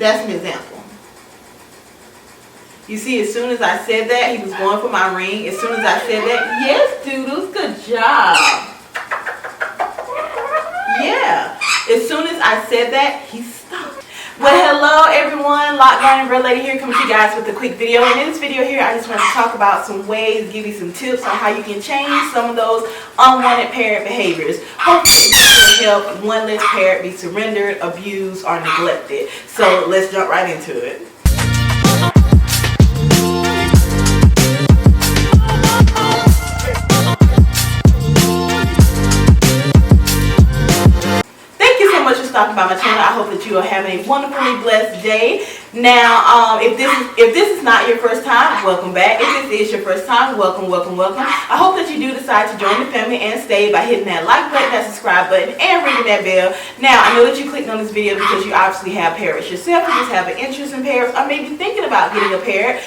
That's an example. You see, as soon as I said that, he was going for my ring. As soon as I said that, yes, Doodles, good job. Yeah. As soon as I said that, he stopped. Well, hello everyone, Lock, Line, and Red Lady here, coming to you guys with a quick video. And in this video here, I just want to talk about some ways, give you some tips on how you can change some of those unwanted parrot behaviors. Hopefully this will help one less parrot be surrendered, abused, or neglected. So let's jump right into it. Stopping by my channel. I hope that you are having a wonderfully blessed day. Now, if this is not your first time, welcome back. If this is your first time, welcome. I hope that you do decide to join the family and stay by hitting that like button, that subscribe button, and ringing that bell. Now, I know that you clicked on this video because you obviously have parrots yourself, you just have an interest in parrots, or maybe thinking about getting a parrot.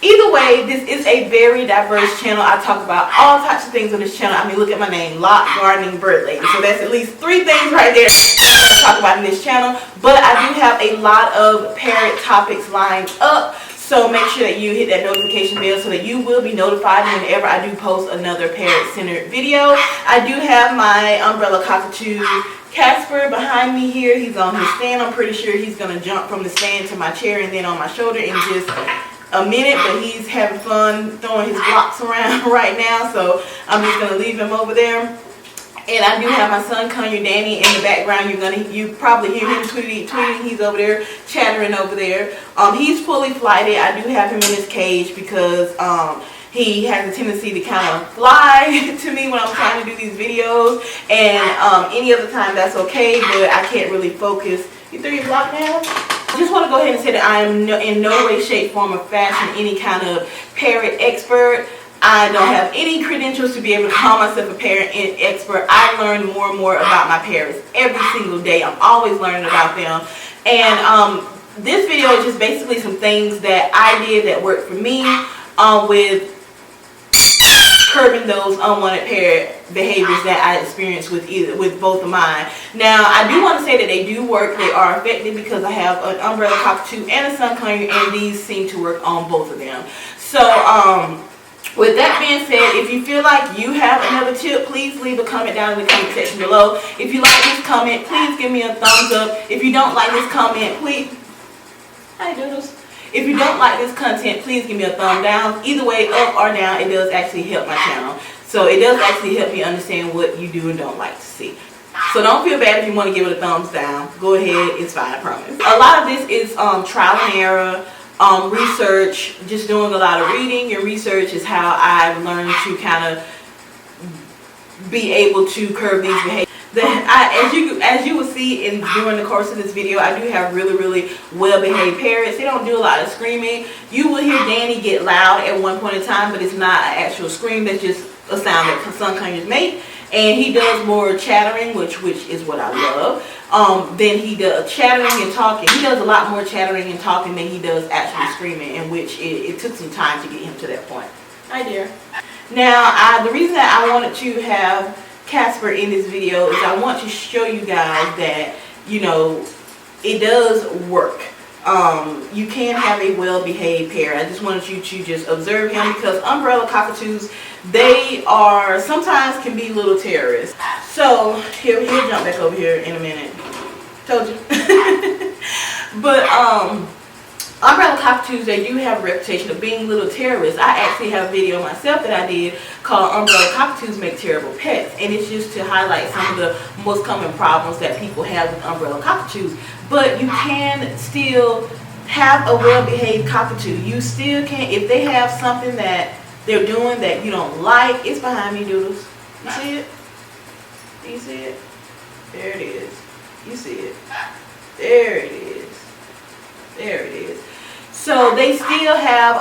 Either way, this is a very diverse channel. I talk about all types of things on this channel. I mean, look at my name, Lock, Gardening, Bird Lady. So that's at least 3 things right there I'm going to talk about in this channel. But I do have a lot of parrot topics lined up. So make sure that you hit that notification bell so that you will be notified whenever I do post another parrot-centered video. I do have my umbrella cockatoo Casper behind me here. He's on his stand. I'm pretty sure he's going to jump from the stand to my chair and then on my shoulder in just a minute, but he's having fun throwing his blocks around right now, so I'm just going to leave him over there. And I do have my son Kanye Danny in the background. You probably hear him tweeting. He's over there chattering over there. He's fully flighted. I do have him in his cage because he has a tendency to kind of fly to me when I'm trying to do these videos, and any other time that's okay, but I can't really focus. You threw your block down? I just want to go ahead and say that I am in no way, shape, form, or fashion any kind of parrot expert. I don't have any credentials to be able to call myself a parrot expert. I learn more and more about my parrots every single day. I'm always learning about them. And this video is just basically some things that I did that worked for me with curbing those unwanted parrot behaviors that I experienced with both of mine. Now, I do want to say that they do work. They are effective because I have an umbrella cockatoo and a sun conure, and these seem to work on both of them. So, with that being said, if you feel like you have another tip, please leave a comment down in the comment section below. If you like this comment, please give me a thumbs up. If you don't like this comment, please... Hi, Doodles. If you don't like this content, please give me a thumb down. Either way, up or down, it does actually help my channel. So it does actually help me understand what you do and don't like to see. So don't feel bad if you want to give it a thumbs down. Go ahead, it's fine, I promise. A lot of this is trial and error, research, just doing a lot of reading. Your research is how I've learned to kind of be able to curb these behaviors. As you will see during the course of this video, I do have really well-behaved parrots. They don't do a lot of screaming. You will hear Danny get loud at one point in time, but it's not an actual scream. That's just a sound that sun conures make. And he does more chattering, which is what I love. Then he does chattering and talking. He does a lot more chattering and talking than he does actually screaming, in which it took some time to get him to that point. Hi, dear. Now, the reason that I wanted to have Casper in this video is I want to show you guys that, you know, it does work. You can have a well-behaved parrot. I just wanted you to just observe him because umbrella cockatoos, they are sometimes can be little terrorists. So he'll jump back over here in a minute. Told you. But umbrella cockatoos, they do have a reputation of being little terrorists. I actually have a video myself that I did called Umbrella Cockatoos Make Terrible Pets. And it's just to highlight some of the most common problems that people have with umbrella cockatoos. But you can still have a well-behaved cockatoo. You still can, if they have something that they're doing that you don't like. It's behind me, Doodles. You see it? Do you see it? There it is. You see it? There it is. There it is. So they still have,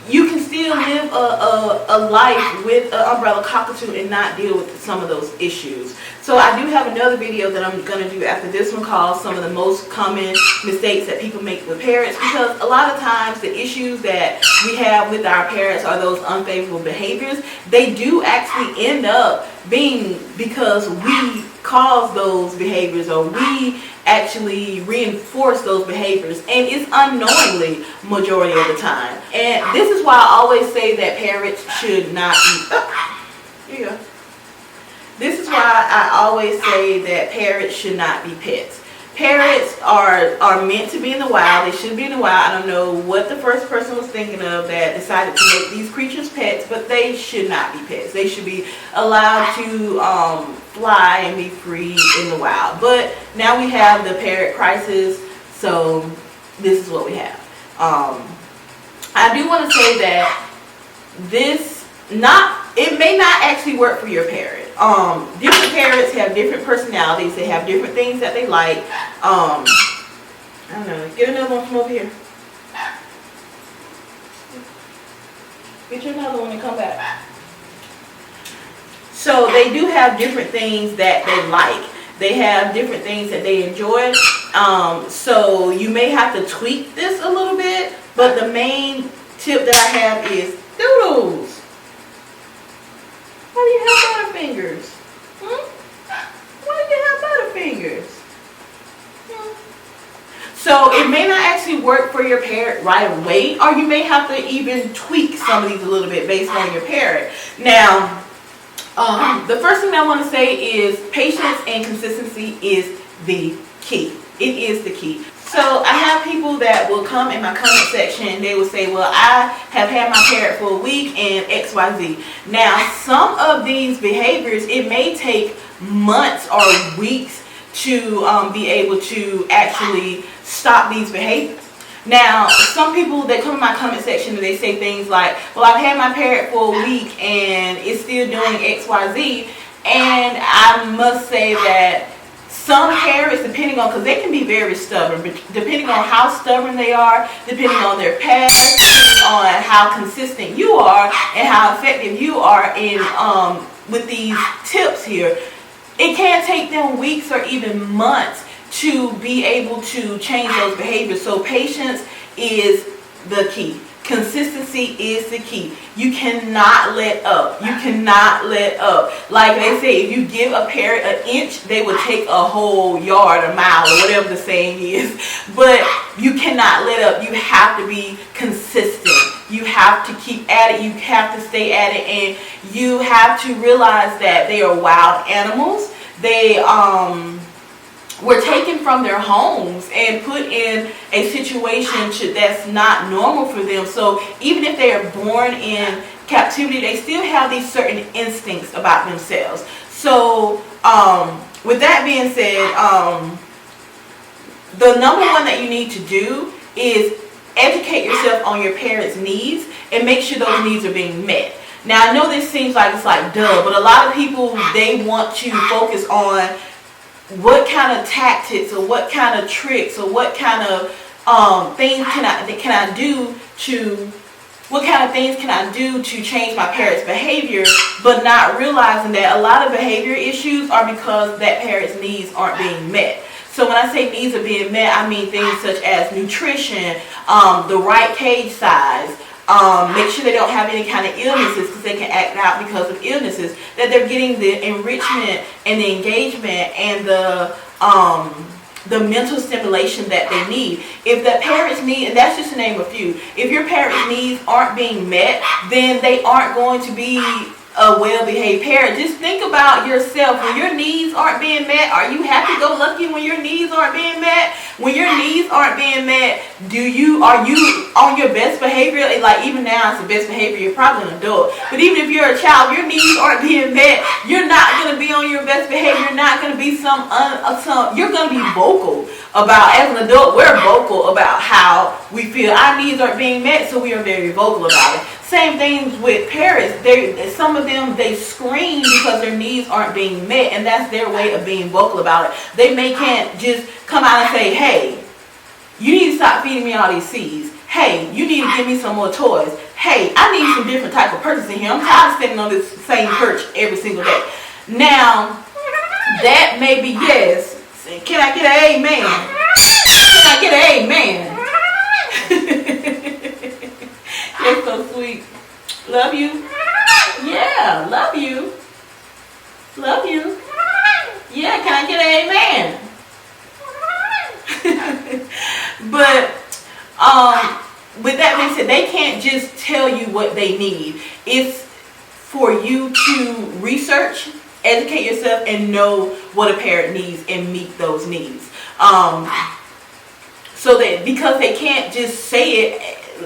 you can still live a life with an umbrella cockatoo and not deal with some of those issues. So I do have another video that I'm going to do after this one called some of the most common mistakes that people make with parrots, because a lot of times the issues that we have with our parrots are those unfavorable behaviors. They do actually end up being because we cause those behaviors, or we actually reinforce those behaviors, and it's unknowingly majority of the time. And this is why I always say that parrots should not be here you go. This is why I always say that parrots should not be pets. Parrots are meant to be in the wild. They should be in the wild. I don't know what the first person was thinking of that decided to make these creatures pets, but they should not be pets. They should be allowed to fly and be free in the wild. But now we have the parrot crisis, so this is what we have. I do want to say that it may not actually work for your parrot. Different parrots have different personalities. They have different things that they like. I don't know. Get another one from over here. Get you another one and come back. So they do have different things that they like. They have different things that they enjoy. So you may have to tweak this a little bit, but the main tip that I have is doodles. Why do you have butterfingers? Why do you have butterfingers? So it may not actually work for your parrot right away, or you may have to even tweak some of these a little bit based on your parrot. Now, the first thing I want to say is patience and consistency is the key. It is the key. So I have people that will come in my comment section and they will say, well, I have had my parrot for a week and XYZ. Now, some of these behaviors, it may take months or weeks to be able to actually stop these behaviors. Now, some people that come in my comment section and they say things like, well, I've had my parrot for a week and it's still doing XYZ. And I must say that some parrots, depending on, because they can be very stubborn, but depending on how stubborn they are, depending on their past, depending on how consistent you are and how effective you are in with these tips here, it can take them weeks or even months to be able to change those behaviors. So patience is the key. Consistency is the key. You cannot let up. You cannot let up. Like they say, if you give a parrot an inch, they will take a whole yard, a mile, or whatever the saying is. But you cannot let up. You have to be consistent. You have to keep at it. You have to stay at it. And you have to realize that they are wild animals. They were taken from their homes and put in a situation that's not normal for them. So even if they are born in captivity, they still have these certain instincts about themselves. So with that being said, the number one that you need to do is educate yourself on your parrot's needs and make sure those needs are being met. Now, I know this seems like it's like duh, but a lot of people, they want to focus on what kind of tactics or what kind of tricks or what kind of things can I do to change my parrot's behavior, but not realizing that a lot of behavior issues are because that parrot's needs aren't being met. So when I say needs are being met, I mean things such as nutrition, the right cage size, make sure they don't have any kind of illnesses, because they can act out because of illnesses, that they're getting the enrichment and the engagement and the mental stimulation that they need. If the parrot's need, and that's just to name a few, if your parrot's needs aren't being met, then they aren't going to be a well-behaved parrot. Just think about yourself. When your needs aren't being met, are you happy-go-lucky when your needs aren't being met? When your needs aren't being met, are you on your best behavior? Like even now, it's the best behavior. You're probably an adult, but even if you're a child, your needs aren't being met. You're not going to be on your best behavior. You're not going to be you're going to be vocal about, as an adult, we're vocal about how we feel. Our needs aren't being met, so we are very vocal about it. Same things with parrots. Some of them, they scream because their needs aren't being met, and that's their way of being vocal about it. They can't just come out and say, hey, you need to stop feeding me all these seeds. Hey, you need to give me some more toys. hey, I need some different type of perches in here. I'm tired of sitting on this same perch every single day. Now, that may be yes. Can I get an amen? Can I get an amen? You're so sweet. Love you. Yeah, love you. Love you. Yeah, can I get an amen? But with that being said, they can't just tell you what they need. It's for you to research, educate yourself, and know what a parrot needs and meet those needs. So that because they can't just say it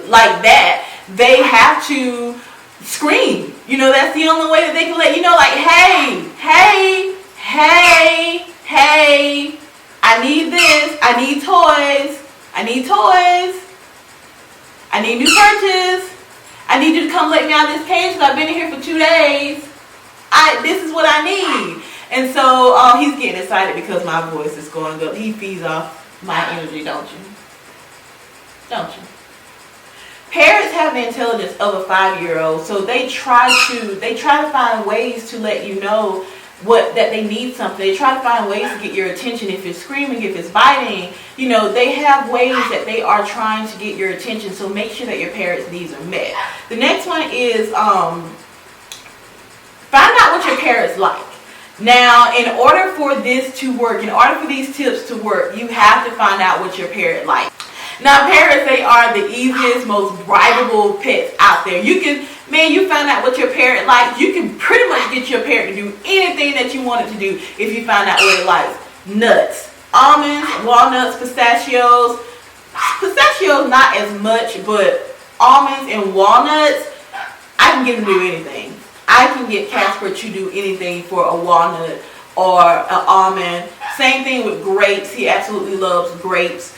like that, they have to scream. You know, that's the only way that they can let you know, like, hey, hey, hey, hey, I need this, I need toys, I need toys, I need new purchase, I need you to come let me out of this cage because I've been in here for 2 days. This is what I need. And so he's getting excited because my voice is going up. He feeds off my energy, don't you? Don't you? Parrots have the intelligence of a 5-year-old, so they try to find ways to let you know that they need something. They try to find ways to get your attention. If it's screaming, if it's biting, you know, they have ways that they are trying to get your attention. So make sure that your parrot's needs are met. The next one is find out what your parrot's like. Now, in order for this to work, in order for these tips to work, you have to find out what your parrot likes. Now, parrots, they are the easiest, most bribable pets out there. You find out what your parrot likes. You can pretty much get your parrot to do anything that you want it to do if you find out what it likes. Nuts, almonds, walnuts, pistachios. Pistachios, not as much, but almonds and walnuts, I can get them to do anything. I can get Casper to do anything for a walnut or an almond. Same thing with grapes. He absolutely loves grapes.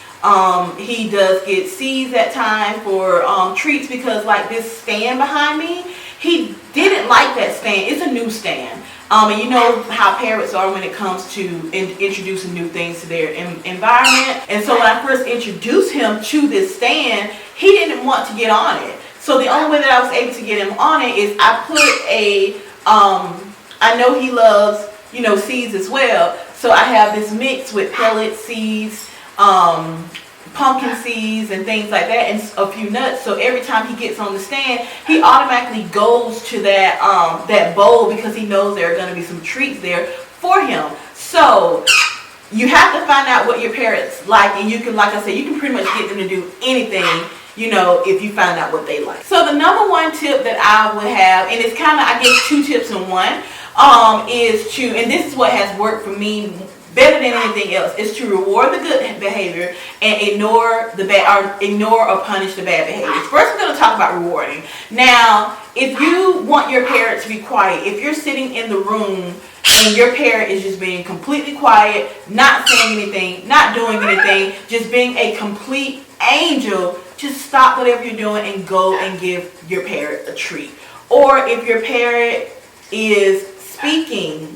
He does get seeds at times for treats because like this stand behind me, he didn't like that stand. It's a new stand. And you know how parrots are when it comes to introducing new things to their environment. And so when I first introduced him to this stand, he didn't want to get on it. So the only way that I was able to get him on it is I put I know he loves, you know, seeds as well. So I have this mix with pellet seeds, pumpkin seeds and things like that, and a few nuts. So every time he gets on the stand, he automatically goes to that that bowl because he knows there are going to be some treats there for him. So you have to find out what your parrots like, and you can, like I said, you can pretty much get them to do anything, you know, if you find out what they like. So the number one tip that I would have, and it's kind of, I guess, 2 tips in one, is to, and this is what has worked for me better than anything else, is to reward the good behavior and ignore the bad, or ignore or punish the bad behaviors. First, we're going to talk about rewarding. Now, if you want your parrot to be quiet, if you're sitting in the room and your parrot is just being completely quiet, not saying anything, not doing anything, just being a complete angel, just stop whatever you're doing and go and give your parrot a treat. Or if your parrot is speaking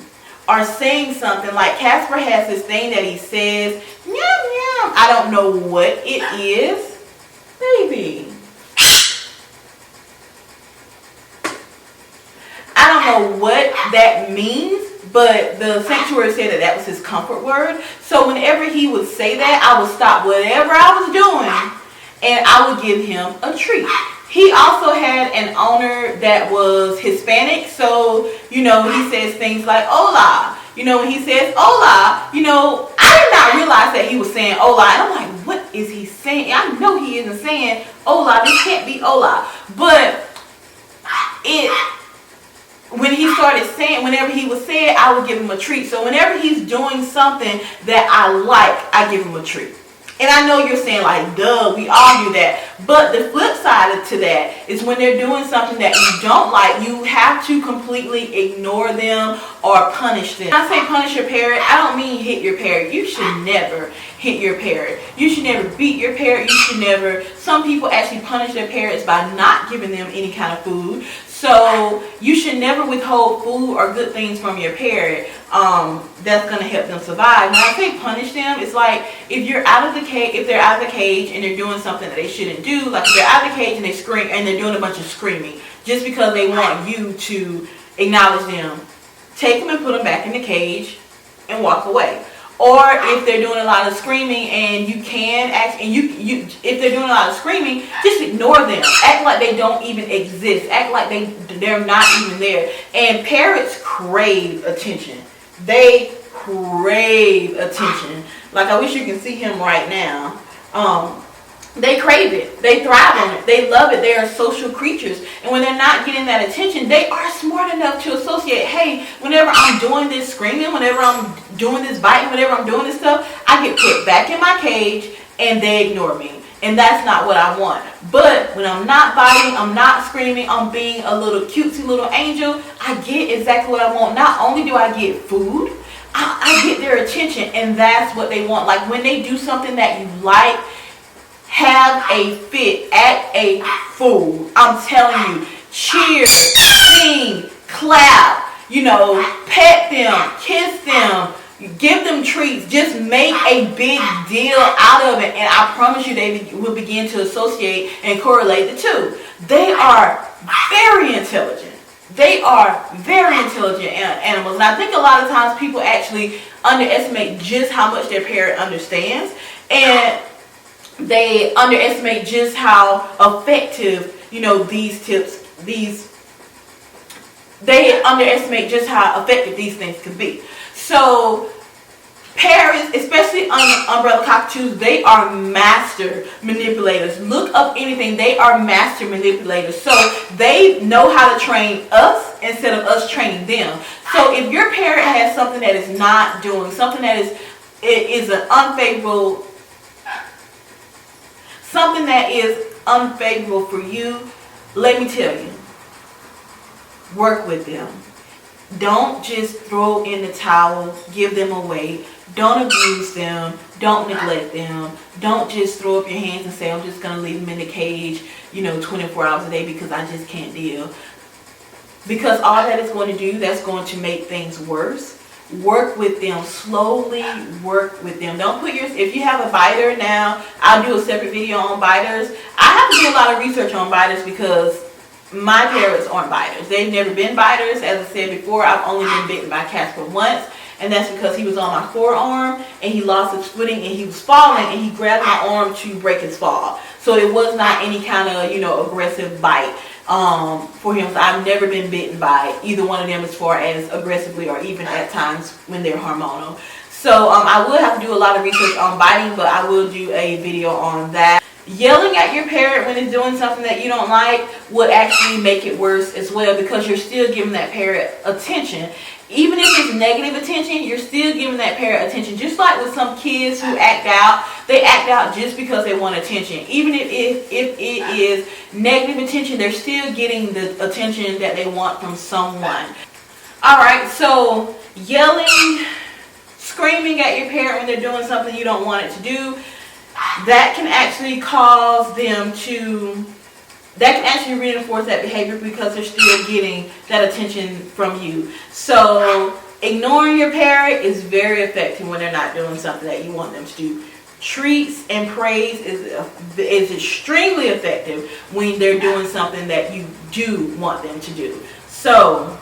or saying something, like Casper has this thing that he says, meow meow. I don't know what it is, baby. I don't know what that means, but the sanctuary said that that was his comfort word. So whenever he would say that, I would stop whatever I was doing and I would give him a treat. He also had an owner that was Hispanic, so, you know, he says things like, hola. You know, when he says hola, you know, I did not realize that he was saying hola. And I'm like, what is he saying? I know he isn't saying hola. This can't be hola. But when he started saying, whenever he would say it, I would give him a treat. So whenever he's doing something that I like, I give him a treat. And I know you're saying, like, duh, we all do that. But the flip side to that is when they're doing something that you don't like, you have to completely ignore them or punish them. When I say punish your parrot, I don't mean hit your parrot. You should never hit your parrot. You should never beat your parrot. You should never. Some people actually punish their parrots by not giving them any kind of food. So you should never withhold food or good things from your parrot. That's gonna help them survive. When I say punish them, it's like if they're out of the cage and they're doing something that they shouldn't do, like if they're out of the cage and they scream and they're doing a bunch of screaming just because they want you to acknowledge them, take them and put them back in the cage and walk away. Or if they're doing a lot of screaming and you can act, and if they're doing a lot of screaming, just ignore them. Act like they don't even exist. Act like they're not even there. And parrots crave attention. They crave attention. Like, I wish you can see him right now. They crave it. They thrive on it. They love it. They are social creatures. And when they're not getting that attention, they are smart enough to associate, hey, whenever I'm doing this screaming, whenever I'm doing this biting, whenever I'm doing this stuff, I get put back in my cage and they ignore me. And that's not what I want. But when I'm not biting, I'm not screaming, I'm being a little cutesy little angel, I get exactly what I want. Not only do I get food, I get their attention, and that's what they want. Like when they do something that you like, have a fit, act a fool. I'm telling you, cheer, sing, clap, pet them, kiss them, give them treats. Just make a big deal out of it, and I promise you they will begin to associate and correlate the two. They are very intelligent. They are very intelligent animals, and I think a lot of times people actually underestimate just how much their parrot understands, and they underestimate just how effective, these tips, they underestimate just how effective these things can be. So parrots, especially umbrella cockatoos, they are master manipulators. Look up anything, they are master manipulators. So they know how to train us instead of us training them. So if your parrot has something that is not doing, something that is an unfavorable, something that is unfavorable for you, let me tell you, work with them. Don't just throw in the towel, give them away. Don't abuse them. Don't neglect them. Don't just throw up your hands and say, I'm just going to leave them in the cage, 24 hours a day because I just can't deal. Because all that is going to do, that's going to make things worse. Work with them slowly. Work with them. Don't put if you have a biter now, I'll do a separate video on biters. I have to do a lot of research on biters because my parrots aren't biters. They've never been biters. As I said before, I've only been bitten by Casper once, and that's because he was on my forearm and he lost his footing and he was falling and he grabbed my arm to break his fall. So it was not any kind of aggressive bite for him. So I've never been bitten by either one of them as far as aggressively or even at times when they're hormonal. So I will have to do a lot of research on biting, but I will do a video on that. Yelling at your parrot when it's doing something that you don't like would actually make it worse as well, because you're still giving that parrot attention. Even if it's negative attention, you're still giving that parrot attention. Just like with some kids who act out, they act out just because they want attention. Even if it is negative attention, they're still getting the attention that they want from someone. Alright, so yelling, screaming at your parrot when they're doing something you don't want it to do, that can actually cause them to, that can actually reinforce that behavior because they're still getting that attention from you. So ignoring your parrot is very effective when they're not doing something that you want them to do. Treats and praise is extremely effective when they're doing something that you do want them to do. So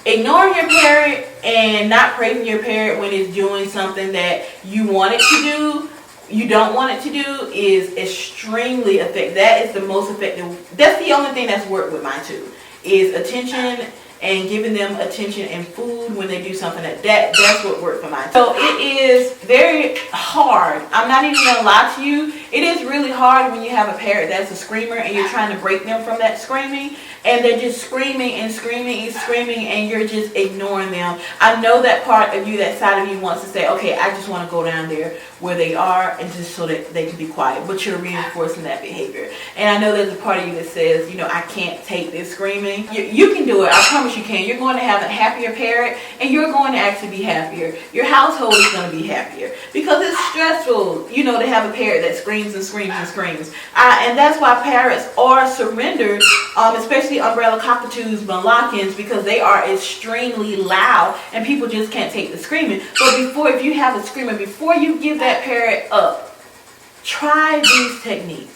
ignoring your parrot and not praising your parrot when it's doing something that you want it to do, you don't want it to do, is extremely effective. That is the most effective. That's the only thing that's worked with mine too, is attention and giving them attention and food when they do something that's what worked for mine. So it is very hard. I'm not even gonna lie to you. It is really hard when you have a parrot that's a screamer and you're trying to break them from that screaming, and they're just screaming and screaming and screaming and you're just ignoring them. I know that part of you, that side of you wants to say, okay, I just want to go down there where they are and just so that they can be quiet, but you're reinforcing that behavior. And I know there's a part of you that says, I can't take this screaming. You can do it. I promise you can. You're going to have a happier parrot and you're going to actually be happier. Your household is going to be happier because it's stressful, to have a parrot that screams screams and screams and screams. And that's why parrots are surrendered, especially umbrella cockatoos, Moluccans, because they are extremely loud and people just can't take the screaming. But if you have a screaming, before you give that parrot up, try these techniques.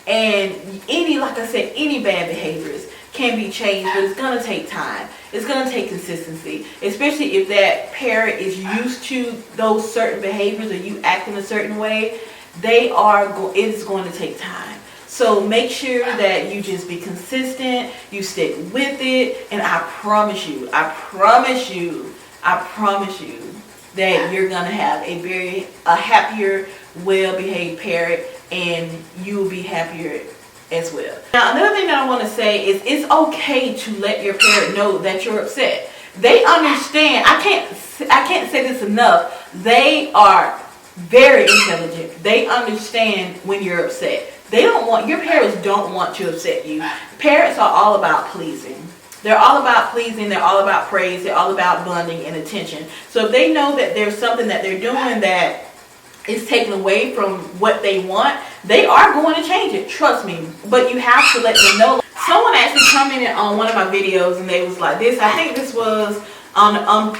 And like I said, any bad behaviors can be changed, but it's going to take time. It's going to take consistency, especially if that parrot is used to those certain behaviors or you act in a certain way. It's going to take time. So make sure that you just be consistent, you stick with it, and I promise you that you're going to have a happier, well-behaved parrot, and you will be happier as well. Now, another thing that I want to say is it's okay to let your parrot know that you're upset. They understand. I can't say this enough. They are very intelligent. They understand when you're upset. Your parrots don't want to upset you. Parrots are all about pleasing. They're all about pleasing. They're all about praise. They're all about bonding and attention. So if they know that there's something that they're doing that is taken away from what they want, they are going to change it, trust me. But you have to let them know. Someone actually commented on one of my videos and they was like this. I think this was on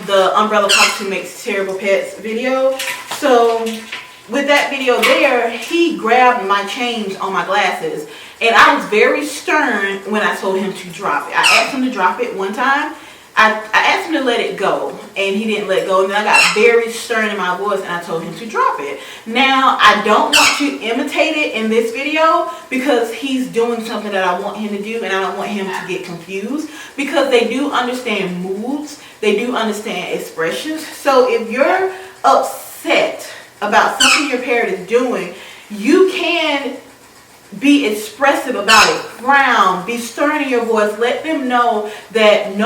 the Umbrella Cockatoo Makes Terrible Pets video. So with that video there, he grabbed my change on my glasses, and I was very stern when I told him to drop it. I asked him to drop it one time. I asked him to let it go, and he didn't let go. And then I got very stern in my voice, and I told him to drop it. Now, I don't want to imitate it in this video because he's doing something that I want him to do, and I don't want him to get confused, because they do understand moods. They do understand expressions. So if you're upset about something your parrot is doing, you can be expressive about it. Frown, be stern in your voice. Let them know that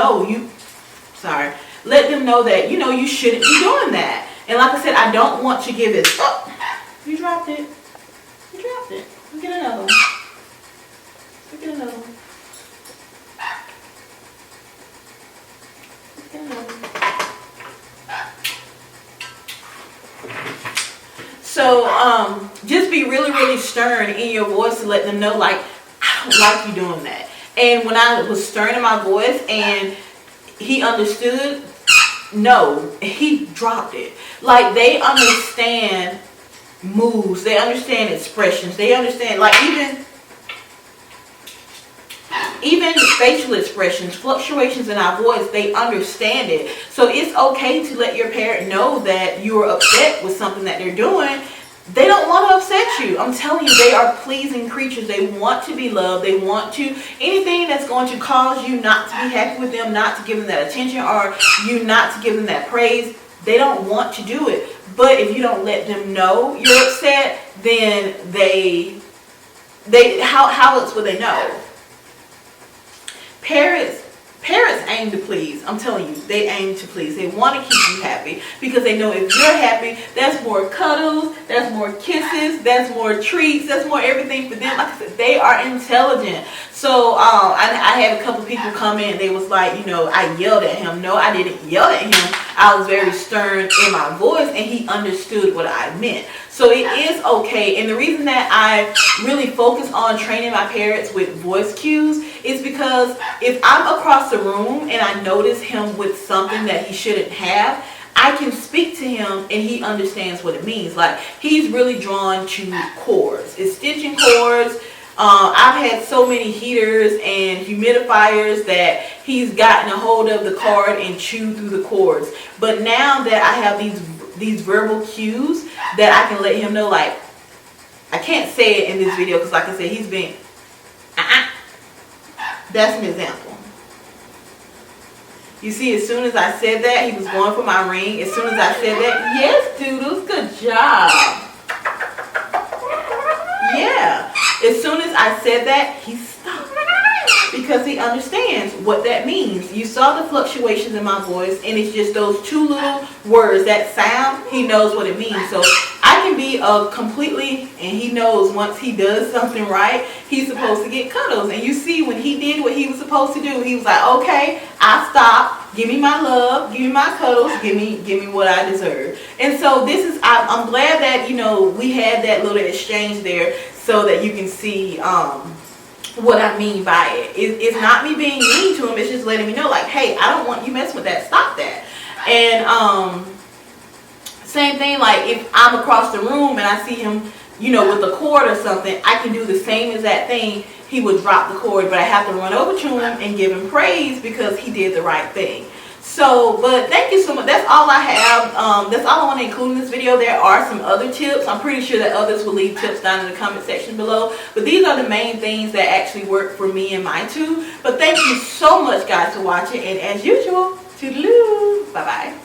let them know that you shouldn't be doing that. And like I said, I don't want to give it up. You dropped it. You dropped it. We'll get another one. We'll get another one. We'll get another one. So just be really, really stern in your voice to let them know, like, I don't like you doing that. And when I was stern in my voice and he understood, no, he dropped it. Like, they understand moves, they understand expressions, they understand, like, even facial expressions, fluctuations in our voice, they understand it. So it's okay to let your parrot know that you're upset with something that they're doing. They don't want to upset you. I'm telling you, they are pleasing creatures. They want to be loved. They want to, anything that's going to cause you not to be happy with them, not to give them that attention, or you not to give them that praise, they don't want to do it. But if you don't let them know you're upset, then how else would they know? Parrots aim to please. I'm telling you, they aim to please. They want to keep you happy because they know if you're happy, that's more cuddles, that's more kisses, that's more treats, that's more everything for them. Like I said, they are intelligent. So I had a couple people come in. They was like, I yelled at him. No, I didn't yell at him. I was very stern in my voice, and he understood what I meant. So it is okay. And the reason that I really focus on training my parrots with voice cues is because if I'm across the room and I notice him with something that he shouldn't have, I can speak to him and he understands what it means. Like, he's really drawn to cords. It's stitching cords. I've had so many heaters and humidifiers that he's gotten a hold of the card and chewed through the cords. But now that I have these verbal cues that I can let him know, like, I can't say it in this video because, like I said, he's been that's an example. You see, as soon as I said that, he was going for my ring. As soon as I said that, yes, Doodles, good job. Yeah. As soon as I said that, he stopped because he understands what that means. You saw the fluctuations in my voice, and it's just those two little words, that sound, he knows what it means. So I can be completely, and he knows once he does something right, he's supposed to get cuddles. And you see, when he did what he was supposed to do, he was like, okay, I stopped. give me my love, give me my cuddles, give me what I deserve. And so this is, I'm glad that, you know, we had that little exchange there so that you can see what I mean by it. It's not me being mean to him, it's just letting me know, like, hey, I don't want you messing with that, stop that. And same thing, like if I'm across the room and I see him, you know, with a cord or something, I can do the same exact thing. He would drop the cord, but I have to run over to him and give him praise because he did the right thing. So, but thank you so much. That's all I have. That's all I want to include in this video. There are some other tips. I'm pretty sure that others will leave tips down in the comment section below. But these are the main things that actually work for me and my two. But thank you so much, guys, for watching. And as usual, toodaloo. Bye-bye.